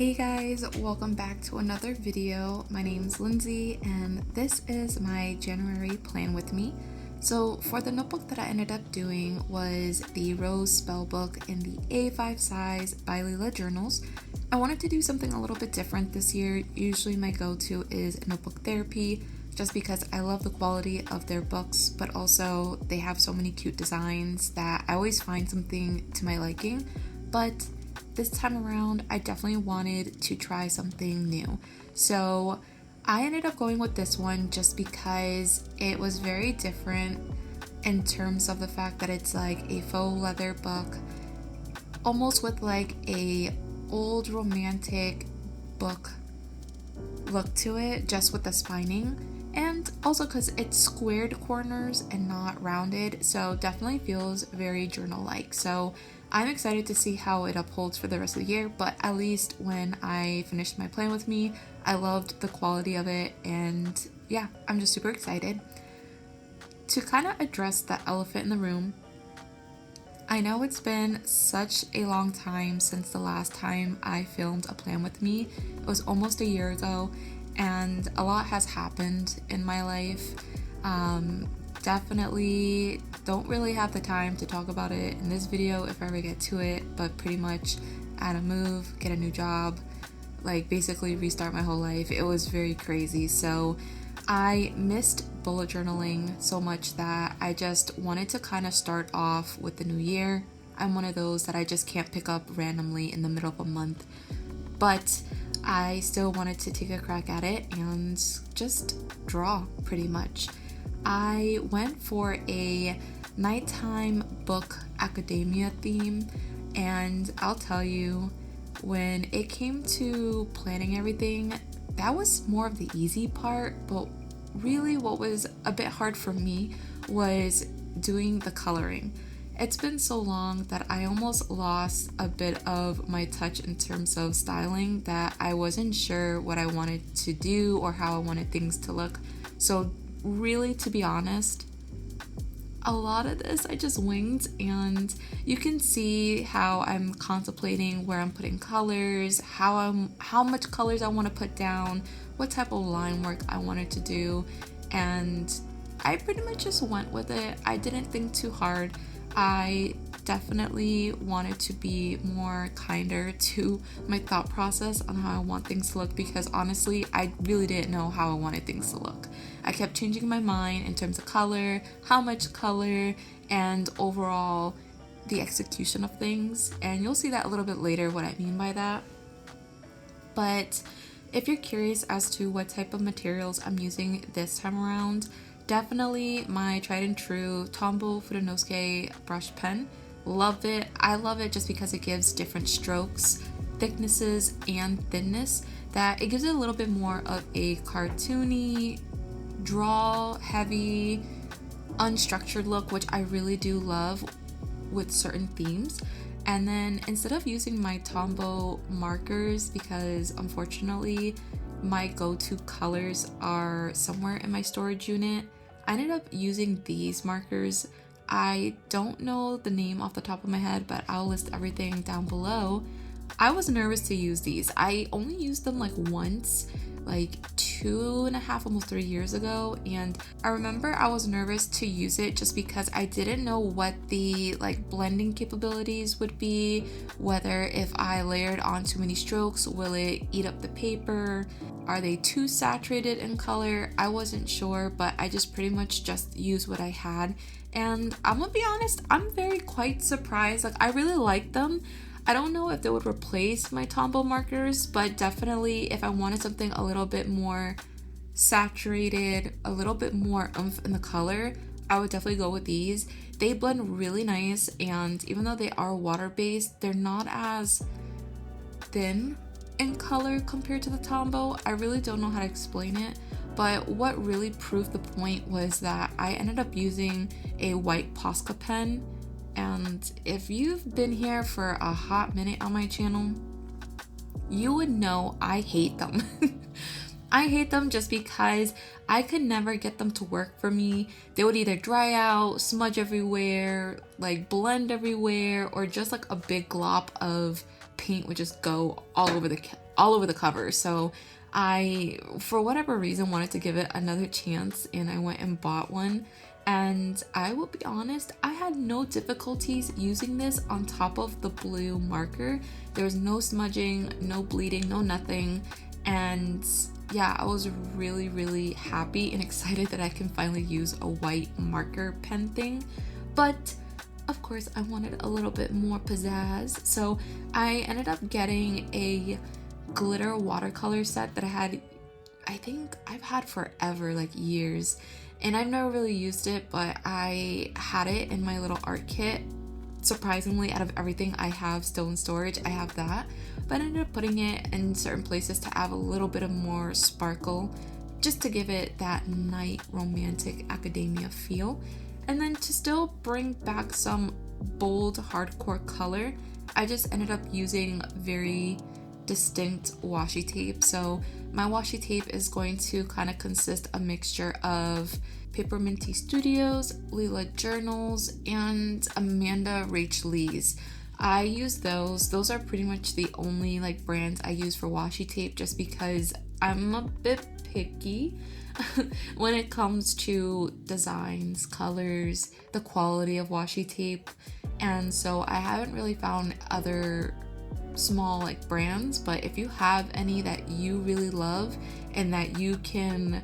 Hey guys, welcome back to another video. My name's Lindsay and this is my January plan with me. So for the notebook that I ended up doing was the Rose SpellBook in the A5 size by LeelaJournals. I wanted to do something a little bit different this year. Usually my go-to is notebook therapy just because I love the quality of their books, but also they have so many cute designs that I always find something to my liking. But this time around, I definitely wanted to try something new. So I ended up going with this one just because it was very different in terms of the fact that it's like a faux leather book, almost with like a old romantic book look to it, just with the spining. And also because it's squared corners and not rounded, so definitely feels very journal-like. So I'm excited to see how it upholds for the rest of the year, but at least when I finished my plan with me, I loved the quality of it, and yeah, I'm just super excited. To kind of address the elephant in the room, I know it's been such a long time since the last time I filmed a plan with me. It was almost a year ago, and a lot has happened in my life. Definitely don't really have the time to talk about it in this video if I ever get to it, but pretty much I had to move, get a new job, like basically restart my whole life. It was very crazy. So I missed bullet journaling so much that I just wanted to kind of start off with the new year. I'm one of those that I just can't pick up randomly in the middle of a month, but I still wanted to take a crack at it and just draw pretty much. I went for a nighttime book academia theme, and I'll tell you, when it came to planning everything, that was more of the easy part, but really what was a bit hard for me was doing the coloring. It's been so long that I almost lost a bit of my touch in terms of styling, that I wasn't sure what I wanted to do or how I wanted things to look. So really, to be honest, a lot of this I just winged, and you can see how I'm contemplating where I'm putting colors, how much colors I want to put down, what type of line work I wanted to do, and I pretty much just went with it. I didn't think too hard. I definitely wanted to be more kinder to my thought process on how I want things to look, because honestly, I really didn't know how I wanted things to look. I kept changing my mind in terms of color, how much color, and overall the execution of things, and you'll see that a little bit later what I mean by that. But if you're curious as to what type of materials I'm using this time around, definitely my tried and true Tombow Fudenosuke brush pen. Love it. I love it just because it gives different strokes, thicknesses, and thinness, that it gives it a little bit more of a cartoony, draw heavy, unstructured look, which I really do love with certain themes. And then instead of using my Tombow markers, because unfortunately my go-to colors are somewhere in my storage unit, I ended up using these markers. I don't know the name off the top of my head, but I'll list everything down below. I was nervous to use these. I only used them like once, like 2.5, almost 3 years ago, and I remember I was nervous to use it just because I didn't know what the like blending capabilities would be, whether if I layered on too many strokes, will it eat up the paper? Are they too saturated in color? I wasn't sure, but I just pretty much just used what I had, and I'm gonna be honest, I'm quite surprised. Like, I really like them. I don't know if they would replace my Tombow markers, but definitely if I wanted something a little bit more saturated, a little bit more oomph in the color, I would definitely go with these. They blend really nice, and even though they are water-based, they're not as thin in color compared to the Tombow. I really don't know how to explain it, but what really proved the point was that I ended up using a white Posca pen. And if you've been here for a hot minute on my channel, you would know I hate them. I hate them just because I could never get them to work for me. They would either dry out, smudge everywhere, like blend everywhere, or just like a big glop of paint would just go all over the all over the cover. So I, for whatever reason, wanted to give it another chance, and I went and bought one. And I will be honest, I had no difficulties using this on top of the blue marker. There was no smudging, no bleeding, no nothing. And yeah, I was really, really happy and excited that I can finally use a white marker pen thing. But of course, I wanted a little bit more pizzazz. So I ended up getting a glitter watercolor set that I think I've had forever, like years. And I've never really used it, but I had it in my little art kit. Surprisingly, out of everything I have still in storage, I have that. But I ended up putting it in certain places to add a little bit of more sparkle, just to give it that night romantic academia feel. And then to still bring back some bold hardcore color, I just ended up using very distinct washi tape. So my washi tape is going to kind of consist a mixture of PaperMintyStudio's, LeelaJournals, and ShopAmandaRachLee's. I use those. Those are pretty much the only like brands I use for washi tape, just because I'm a bit picky when it comes to designs, colors, the quality of washi tape. And so I haven't really found other small like brands, but if you have any that you really love and that you can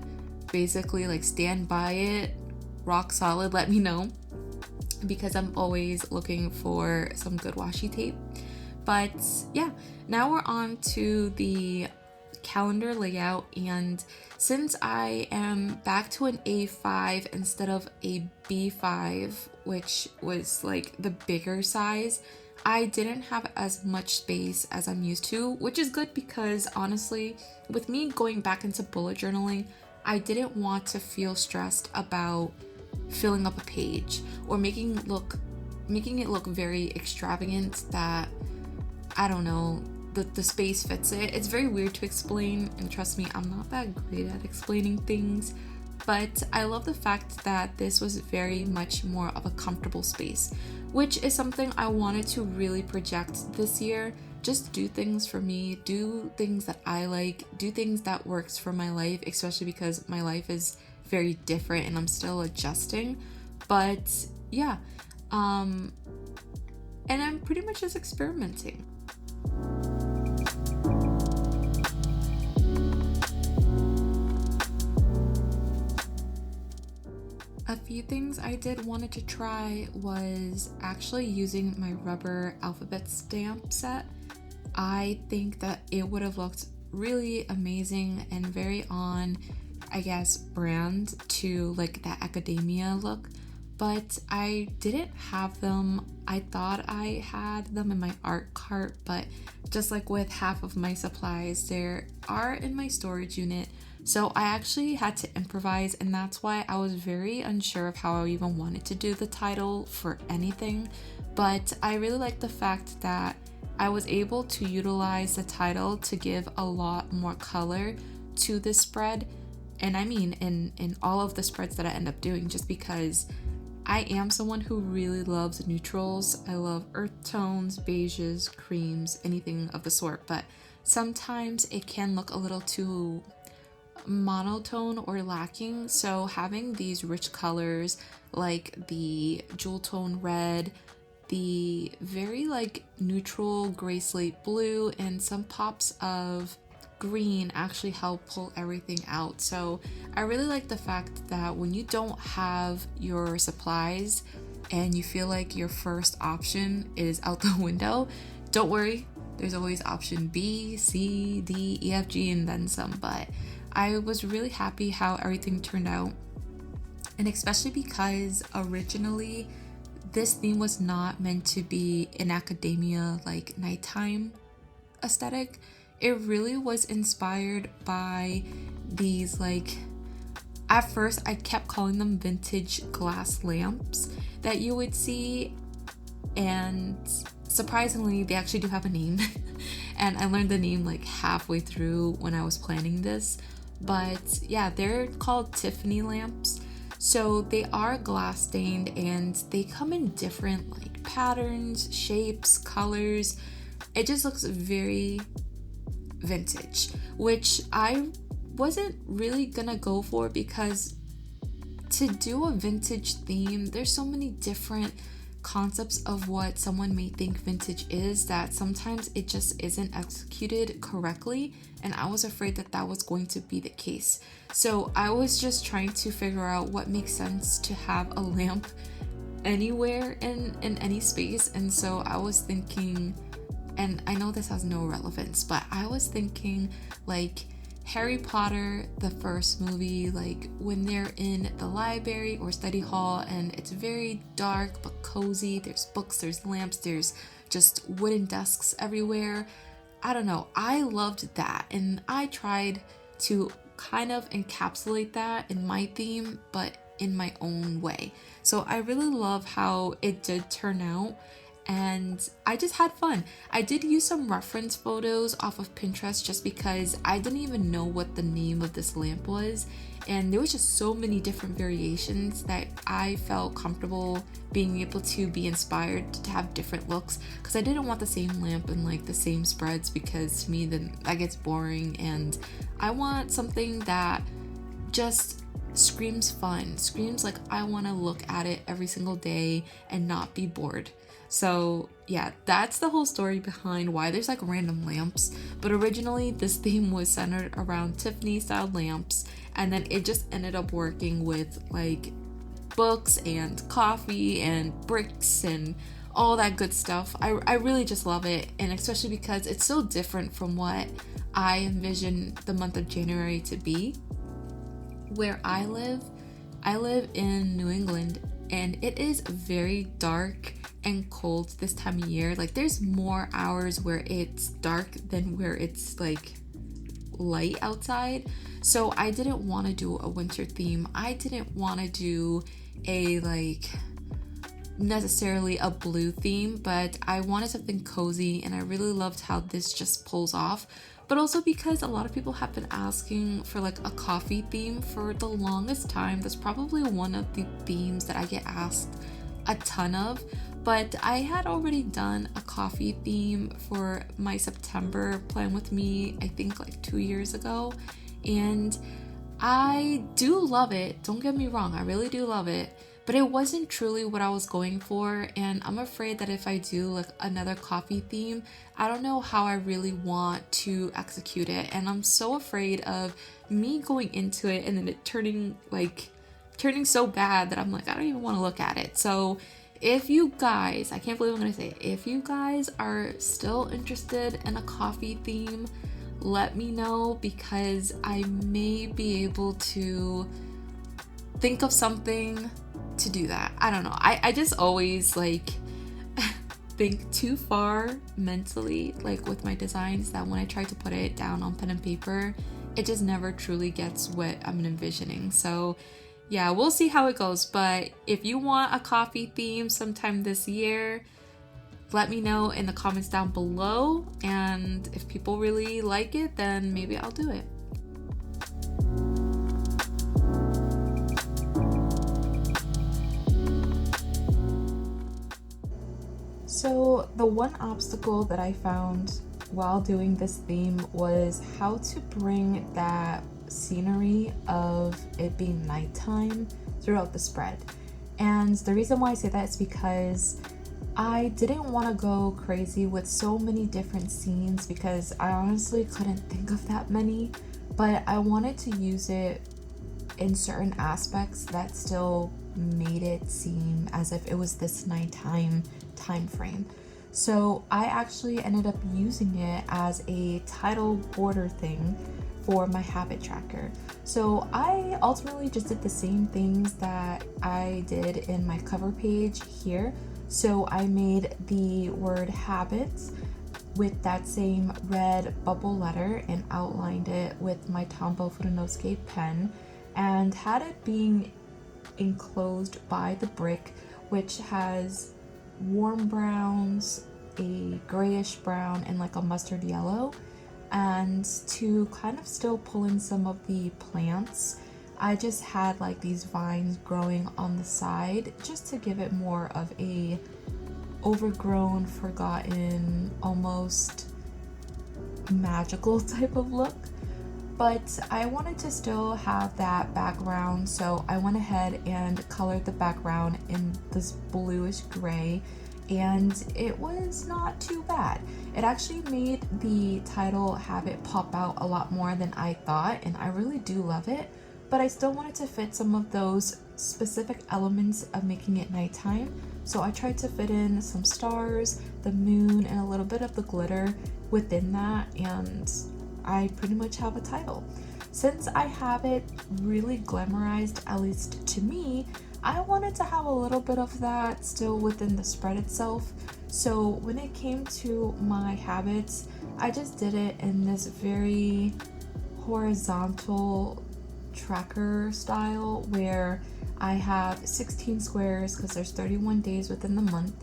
basically like stand by it rock solid, let me know, because I'm always looking for some good washi tape. But yeah, now we're on to the calendar layout, and since I am back to an A5 instead of a B5, which was like the bigger size, I didn't have as much space as I'm used to, which is good because honestly, with me going back into bullet journaling, I didn't want to feel stressed about filling up a page or making it look very extravagant that, I don't know, the space fits it. It's very weird to explain, and trust me, I'm not that great at explaining things, but I love the fact that this was very much more of a comfortable space, which is something I wanted to really project this year. Just do things for me, do things that I like, do things that works for my life, especially because my life is very different and I'm still adjusting. But yeah, and I'm pretty much just experimenting. A few things I did wanted to try was actually using my rubber alphabet stamp set. I think that it would have looked really amazing and very on, I guess, brand to like that academia look, but I didn't have them. I thought I had them in my art cart, but just like with half of my supplies, they are in my storage unit. So I actually had to improvise, and that's why I was very unsure of how I even wanted to do the title for anything. But I really like the fact that I was able to utilize the title to give a lot more color to this spread. And I mean in all of the spreads that I end up doing, just because I am someone who really loves neutrals. I love earth tones, beiges, creams, anything of the sort, but sometimes it can look a little too monotone or lacking. So having these rich colors like the jewel tone red, the very like neutral gray slate blue, and some pops of green actually help pull everything out. So I really like the fact that when you don't have your supplies and you feel like your first option is out the window, don't worry, there's always option B, C, D, E, F, G, and then some. But I was really happy how everything turned out, and especially because originally this theme was not meant to be an academia like nighttime aesthetic. It really was inspired by these, like, at first I kept calling them vintage glass lamps that you would see, and surprisingly they actually do have a name and I learned the name like halfway through when I was planning this. But yeah, they're called Tiffany lamps. So they are glass stained and they come in different like patterns, shapes, colors. It just looks very, vintage, which I wasn't really gonna go for, because to do a vintage theme, there's so many different concepts of what someone may think vintage is that sometimes it just isn't executed correctly, and I was afraid that that was going to be the case. So I was just trying to figure out what makes sense to have a lamp anywhere in any space. And so I was thinking, and I know this has no relevance, but I was thinking like Harry Potter, the first movie, like when they're in the library or study hall and it's very dark but cozy, there's books, there's lamps, there's just wooden desks everywhere. I don't know, I loved that, and I tried to kind of encapsulate that in my theme, but in my own way. So I really love how it did turn out, and I just had fun. I did use some reference photos off of Pinterest just because I didn't even know what the name of this lamp was, and there was just so many different variations that I felt comfortable being able to be inspired to have different looks, because I didn't want the same lamp and like the same spreads, because to me then that gets boring, and I want something that just screams fun, screams like I want to look at it every single day and not be bored. So yeah, that's the whole story behind why there's like random lamps. But originally this theme was centered around Tiffany style lamps, and then it just ended up working with like books and coffee and bricks and all that good stuff. I really just love it, and especially because it's so different from what I envision the month of January to be. Where I live in New England, and it is very dark and cold this time of year. Like there's more hours where it's dark than where it's like light outside. So I didn't want to do a winter theme. I didn't want to do a like necessarily a blue theme, but I wanted something cozy, and I really loved how this just pulls off. But also because a lot of people have been asking for like a coffee theme for the longest time. That's probably one of the themes that I get asked a ton of. But I had already done a coffee theme for my September Plan With Me, I think like 2 years ago. And I do love it. Don't get me wrong, I really do love it. But it wasn't truly what I was going for, and I'm afraid that if I do like another coffee theme, I don't know how I really want to execute it, and I'm so afraid of me going into it and then it turning so bad that I'm like, I don't even want to look at it. So if you guys, I can't believe I'm gonna say it, if you guys are still interested in a coffee theme, let me know, because I may be able to think of something to do that. I don't know. I just always like think too far mentally, like with my designs, that when I try to put it down on pen and paper, it just never truly gets what I'm envisioning. So yeah, we'll see how it goes. But if you want a coffee theme sometime this year, let me know in the comments down below, and if people really like it, then maybe I'll do it. So the one obstacle that I found while doing this theme was how to bring that scenery of it being nighttime throughout the spread. And the reason why I say that is because I didn't want to go crazy with so many different scenes, because I honestly couldn't think of that many, but I wanted to use it in certain aspects that still made it seem as if it was this nighttime time frame. So I actually ended up using it as a title border thing for my habit tracker. So I ultimately just did the same things that I did in my cover page here. So I made the word habits with that same red bubble letter and outlined it with my Tombow Fudenosuke pen, and had it being enclosed by the brick, which has warm browns, a grayish brown, and like a mustard yellow. And to kind of still pull in some of the plants, I just had like these vines growing on the side just to give it more of a overgrown, forgotten, almost magical type of look, but I wanted to still have that background, so I went ahead and colored the background in this bluish gray, and it was not too bad. It actually made the title habit pop out a lot more than I thought, and I really do love it, but I still wanted to fit some of those specific elements of making it nighttime, so I tried to fit in some stars, the moon, and a little bit of the glitter within that, and I pretty much have a title. Since I have it really glamorized, at least to me, I wanted to have a little bit of that still within the spread itself. So when it came to my habits, I just did it in this very horizontal tracker style where I have 16 squares because there's 31 days within the month,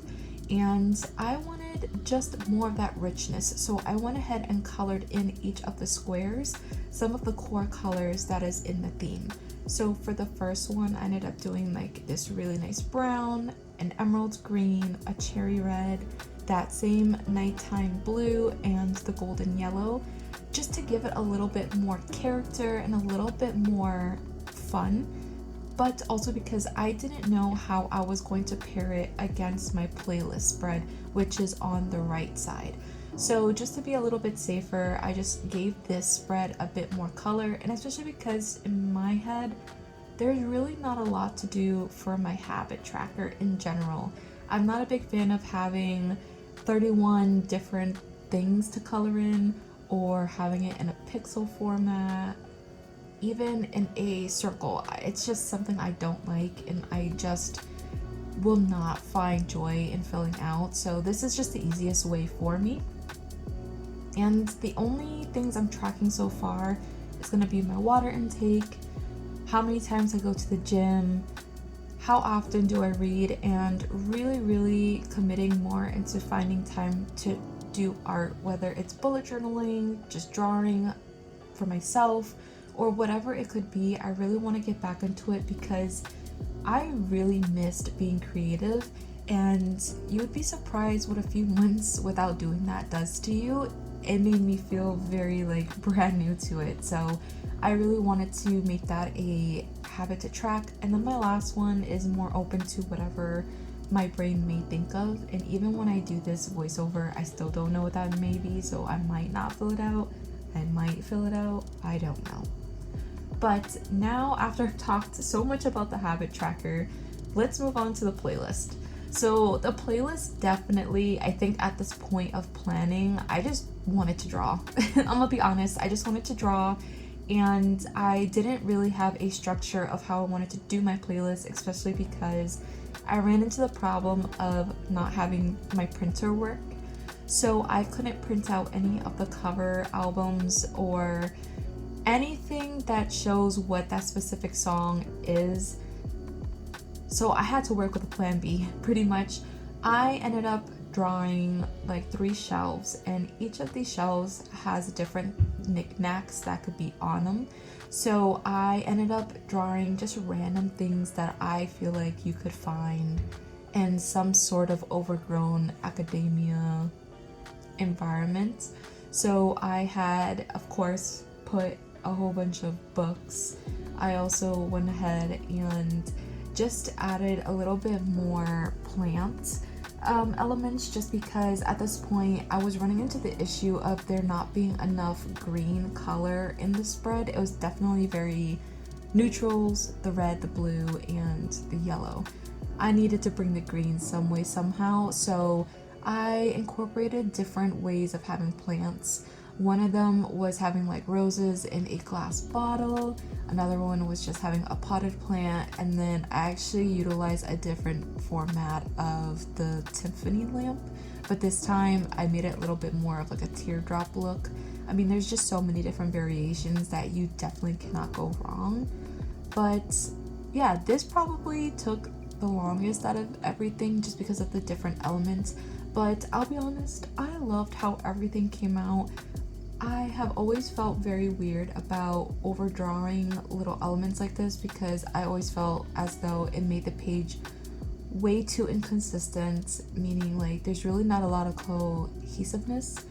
and I wanted just more of that richness, so I went ahead and colored in each of the squares some of the core colors that is in the theme. So for the first one, I ended up doing like this really nice brown, an emerald green, a cherry red, that same nighttime blue, and the golden yellow, just to give it a little bit more character and a little bit more fun, but also because I didn't know how I was going to pair it against my playlist spread, which is on the right side. So just to be a little bit safer, I just gave this spread a bit more color, and especially because in my head, there's really not a lot to do for my habit tracker in general. I'm not a big fan of having 31 different things to color in, or having it in a pixel format, even in a circle. It's just something I don't like, and I just will not find joy in filling out. So this is just the easiest way for me. And the only things I'm tracking so far is going to be my water intake, how many times I go to the gym, how often do I read, and really committing more into finding time to do art, whether it's bullet journaling, just drawing for myself, or whatever it could be. I really want to get back into it because I really missed being creative, and you would be surprised what a few months without doing that does to you. It made me feel very like brand new to it, so I really wanted to make that a habit to track. And then my last one is more open to whatever my brain may think of, and even when I do this voiceover, I still don't know what that may be, so I might not fill it out, I might fill it out, I don't know. But now, after I've talked so much about the habit tracker, let's move on to the playlist. So the playlist, definitely, I think at this point of planning, I just wanted to draw. I'm gonna be honest, I just wanted to draw, and I didn't really have a structure of how I wanted to do my playlist, especially because I ran into the problem of not having my printer work. So I couldn't print out any of the cover albums or anything that shows what that specific song is. So I had to work with a plan B, pretty much. I ended up drawing like 3 shelves, and each of these shelves has different knickknacks that could be on them. So I ended up drawing just random things that I feel like you could find in some sort of overgrown academia environment. So I had, of course, put a whole bunch of books. I also went ahead and just added a little bit more plant elements, just because at this point I was running into the issue of there not being enough green color in the spread. It was definitely very neutrals, the red, the blue, and the yellow. I needed to bring the green some way, somehow, so I incorporated different ways of having plants. One of them was having like roses in a glass bottle, another one was just having a potted plant, and then I actually utilized a different format of the Tiffany lamp, but this time I made it a little bit more of like a teardrop look. I mean, there's just so many different variations that you definitely cannot go wrong. But yeah, this probably took the longest out of everything just because of the different elements, but I'll be honest, I loved how everything came out. I have always felt very weird about overdrawing little elements like this because I always felt as though it made the page way too inconsistent, meaning like there's really not a lot of cohesiveness,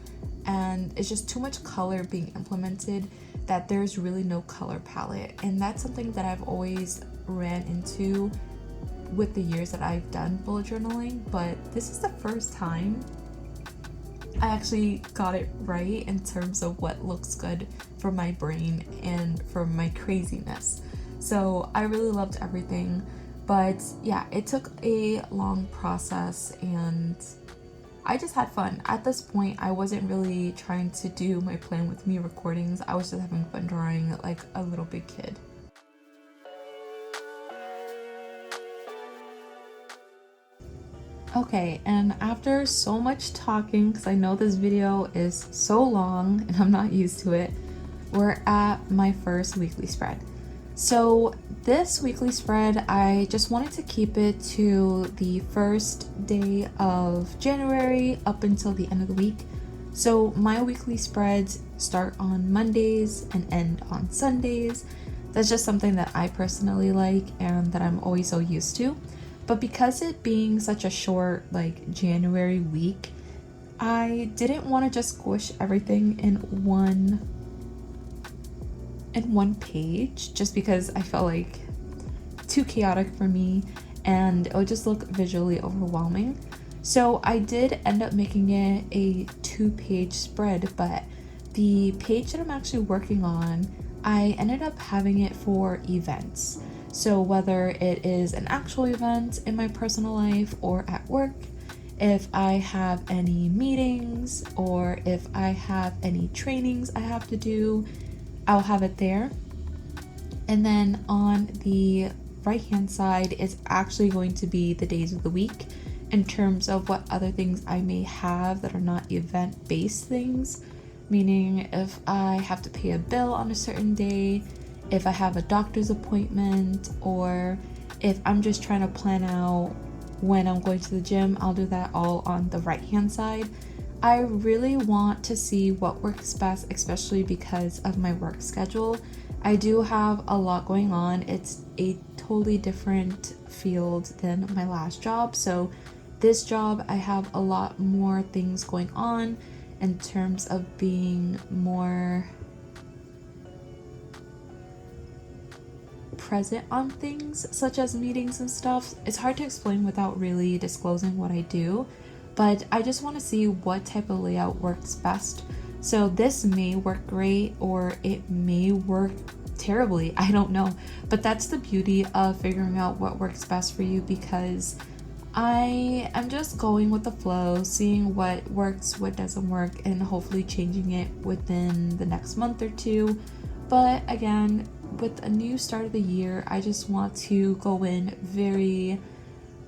and it's just too much color being implemented that there's really no color palette. And that's something that I've always ran into with the years that I've done bullet journaling, but this is the first time I actually got it right in terms of what looks good for my brain and for my craziness. So I really loved everything, but yeah, it took a long process and I just had fun. At this point, I wasn't really trying to do my Plan With Me recordings. I was just having fun drawing like a little big kid. Okay, and after so much talking, because I know this video is so long and I'm not used to it, we're at my first weekly spread. So this weekly spread, I just wanted to keep it to the first day of January up until the end of the week. So my weekly spreads start on Mondays and end on Sundays. That's just something that I personally like and that I'm always so used to. But because it being such a short like January week, I didn't want to just squish everything in one page just because I felt like too chaotic for me and it would just look visually overwhelming. So I did end up making it a 2-page spread, but the page that I'm actually working on, I ended up having it for events. So whether it is an actual event in my personal life or at work, if I have any meetings or if I have any trainings I have to do, I'll have it there. And then on the right hand side is actually going to be the days of the week in terms of what other things I may have that are not event based things, meaning if I have to pay a bill on a certain day, if I have a doctor's appointment, or if I'm just trying to plan out when I'm going to the gym, I'll do that all on the right hand side. I really want to see what works best, especially because of my work schedule. I do have a lot going on. It's a totally different field than my last job. So this job, I have a lot more things going on in terms of being more present on things such as meetings and stuff. It's hard to explain without really disclosing what I do, but I just want to see what type of layout works best. So this may work great or it may work terribly, I don't know, but that's the beauty of figuring out what works best for you, because I am just going with the flow, seeing what works, what doesn't work, and hopefully changing it within the next month or two. But again, with a new start of the year, I just want to go in very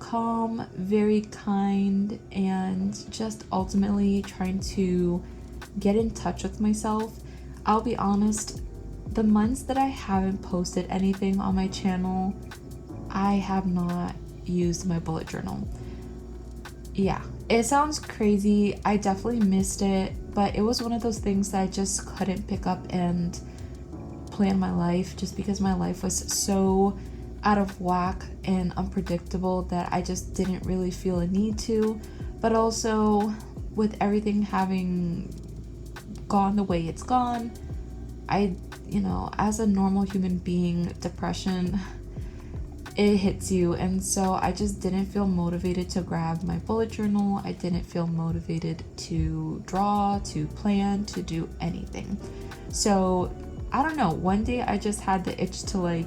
calm, very kind, and just ultimately trying to get in touch with myself. I'll be honest, the months that I haven't posted anything on my channel, I have not used my bullet journal. Yeah, it sounds crazy. I definitely missed it, but it was one of those things that I just couldn't pick up and plan my life, just because my life was so out of whack and unpredictable that I just didn't really feel a need to. But also with everything having gone the way it's gone, as a normal human being, depression, it hits you, and so I just didn't feel motivated to grab my bullet journal. I didn't feel motivated to draw, to plan, to do anything. So I don't know, one day I just had the itch to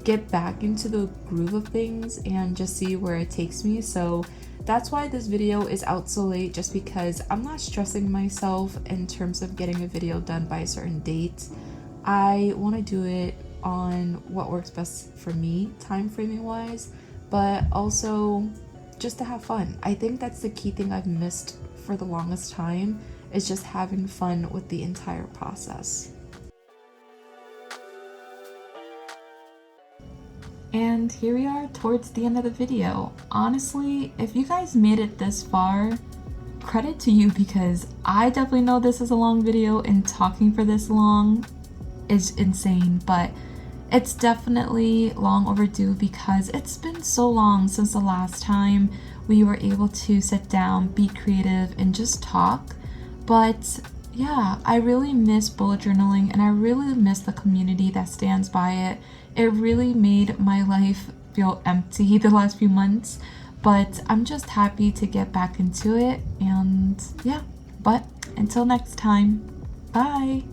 get back into the groove of things and just see where it takes me. So that's why this video is out so late, just because I'm not stressing myself in terms of getting a video done by a certain date. I want to do it on what works best for me, time framing wise, but also just to have fun. I think that's the key thing I've missed for the longest time, is just having fun with the entire process. And here we are towards the end of the video. Honestly, if you guys made it this far, credit to you, because I definitely know this is a long video and talking for this long is insane, but it's definitely long overdue because it's been so long since the last time we were able to sit down, be creative, and just talk. But yeah, I really miss bullet journaling, and I really miss the community that stands by it. It really made my life feel empty the last few months, but I'm just happy to get back into it. And yeah, but until next time, bye.